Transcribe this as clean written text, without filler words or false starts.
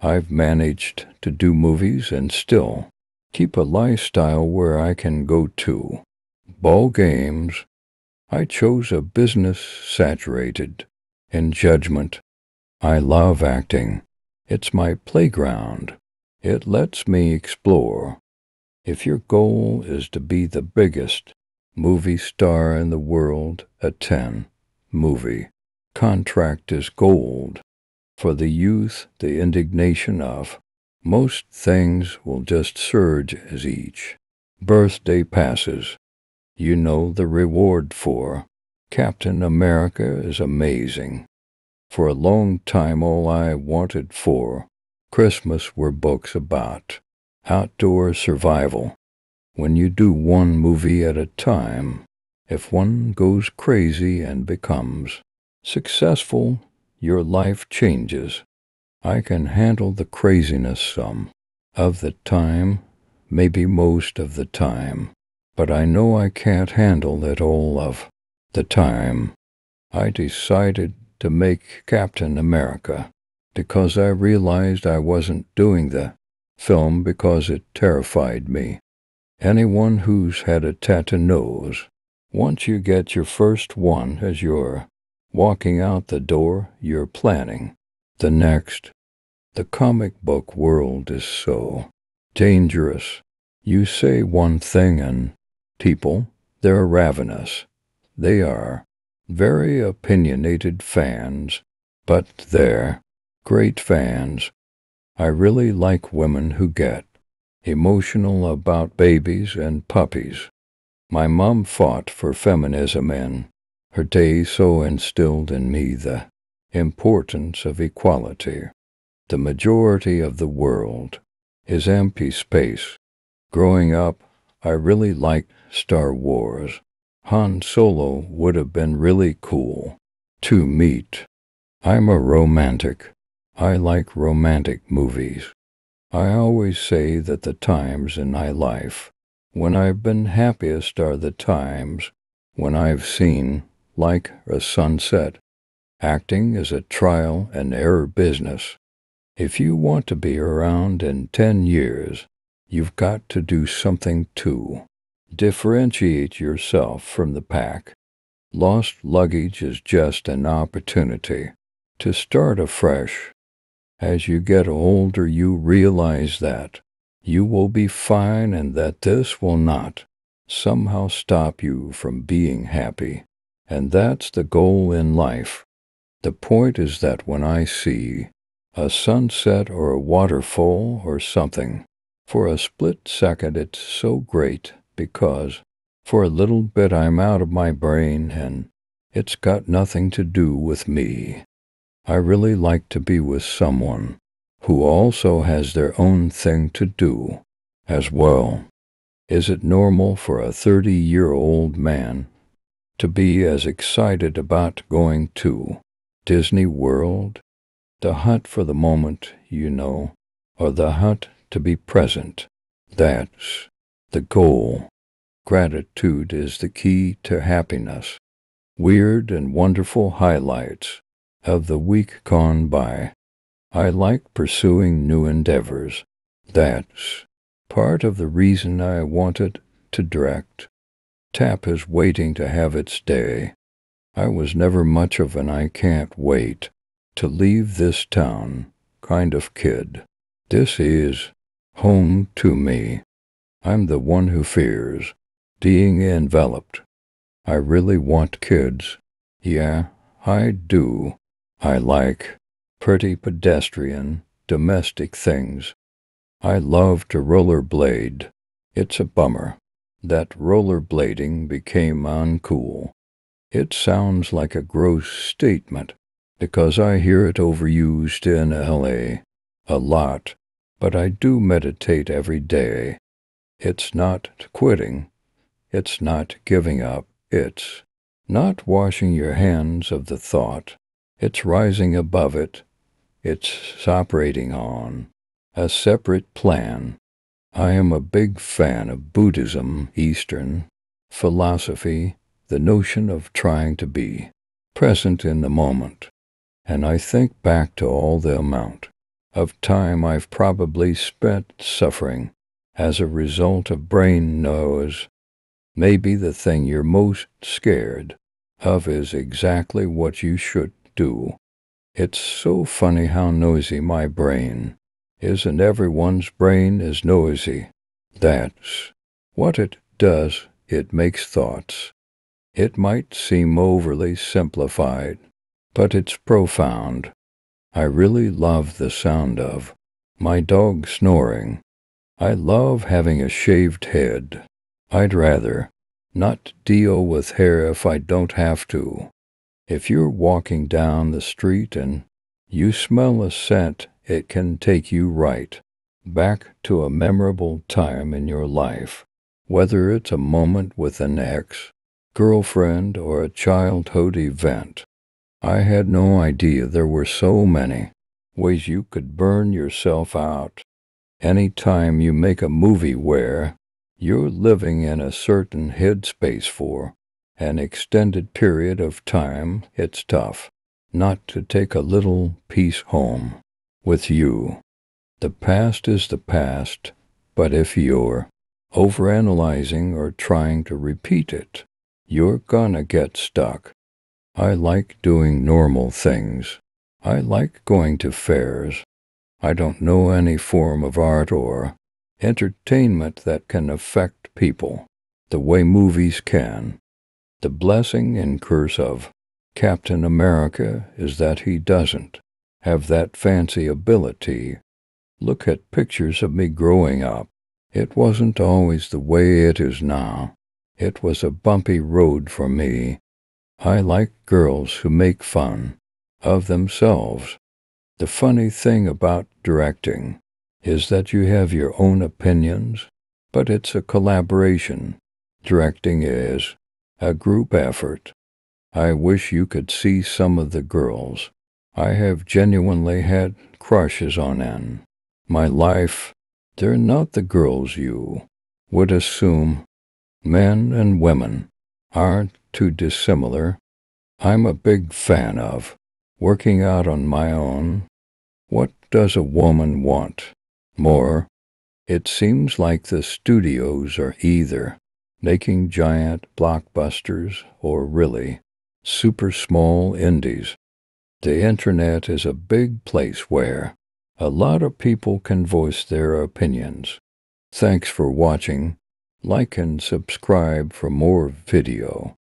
I've managed to do movies and still keep a lifestyle where I can go to ball games. I chose a business saturated in judgment. I love acting. It's my playground. It lets me explore. If your goal is to be the biggest movie star in the world, a 10 movie contract is gold. For the youth, the indignation of most things will just surge as each birthday passes. You know the reward for Captain America is amazing. For a long time all I wanted for Christmas were books about outdoor survival. When you do one movie at a time, if one goes crazy and becomes successful, your life changes. I can handle the craziness some of the time, maybe most of the time, but I know I can't handle it all of the time. I decided to make Captain America because I realized I wasn't doing the film because it terrified me. Anyone who's had a tattoo knows, once you get your first one as you're walking out the door, you're planning the next. The comic book world is so dangerous. You say one thing and people, they're ravenous. They are very opinionated fans, but they're great fans. I really like women who get emotional about babies and puppies. My mom fought for feminism in her day, so instilled in me the importance of equality. The majority of the world is empty space. Growing up, I really liked Star Wars. Han Solo would have been really cool to meet. I'm a romantic. I like romantic movies. I always say that the times in my life when I've been happiest are the times when I've seen, like a sunset. Acting is a trial and error business. If you want to be around in 10 years, you've got to do something to differentiate yourself from the pack. Lost luggage is just an opportunity to start afresh. As you get older, you realize that you will be fine and that this will not somehow stop you from being happy. And that's the goal in life. The point is that when I see a sunset or a waterfall or something, for a split second it's so great because for a little bit I'm out of my brain and it's got nothing to do with me. I really like to be with someone who also has their own thing to do as well. Is it normal for a 30-year-old man to be as excited about going to Disney World? The hunt for the moment, you know, or the hunt to be present. That's the goal. Gratitude is the key to happiness. Weird and wonderful highlights of the week gone by. I like pursuing new endeavors. That's part of the reason I wanted to direct. Tap is waiting to have its day. I was never much of an I can't wait to leave this town kind of kid. This is home to me. I'm the one who fears being enveloped. I really want kids. Yeah, I do. I like pretty pedestrian, domestic things. I love to rollerblade. It's a bummer that rollerblading became uncool. It sounds like a gross statement because I hear it overused in LA a lot, but I do meditate every day. It's not quitting. It's not giving up. It's not washing your hands of the thought. It's rising above it. It's operating on a separate plan. I am a big fan of Buddhism, Eastern philosophy, the notion of trying to be present in the moment. And I think back to all the amount of time I've probably spent suffering as a result of brain noise. Maybe the thing you're most scared of is exactly what you should do. It's so funny how noisy my brain is, and everyone's brain is noisy. That's what it does. It makes thoughts. It might seem overly simplified, but it's profound. I really love the sound of my dog snoring. I love having a shaved head. I'd rather not deal with hair if I don't have to. If you're walking down the street and you smell a scent, it can take you right back to a memorable time in your life, whether it's a moment with an ex, girlfriend, or a childhood event. I had no idea there were so many ways you could burn yourself out. Any time you make a movie where you're living in a certain headspace for an extended period of time, it's tough not to take a little piece home with you. The past is the past, but if you're overanalyzing or trying to repeat it, you're gonna get stuck. I like doing normal things. I like going to fairs. I don't know any form of art or entertainment that can affect people the way movies can. The blessing and curse of Captain America is that he doesn't have that fancy ability. Look at pictures of me growing up. It wasn't always the way it is now. It was a bumpy road for me. I like girls who make fun of themselves. The funny thing about directing is that you have your own opinions, but it's a collaboration. Directing is a group effort. I wish you could see some of the girls I have genuinely had crushes on in my life. They're not the girls you would assume. Men and women aren't too dissimilar. I'm a big fan of working out on my own. What does a woman want more? It seems like the studios are either making giant blockbusters or really super small indies. The internet is a big place where a lot of people can voice their opinions. Thanks for watching. Like and subscribe for more video.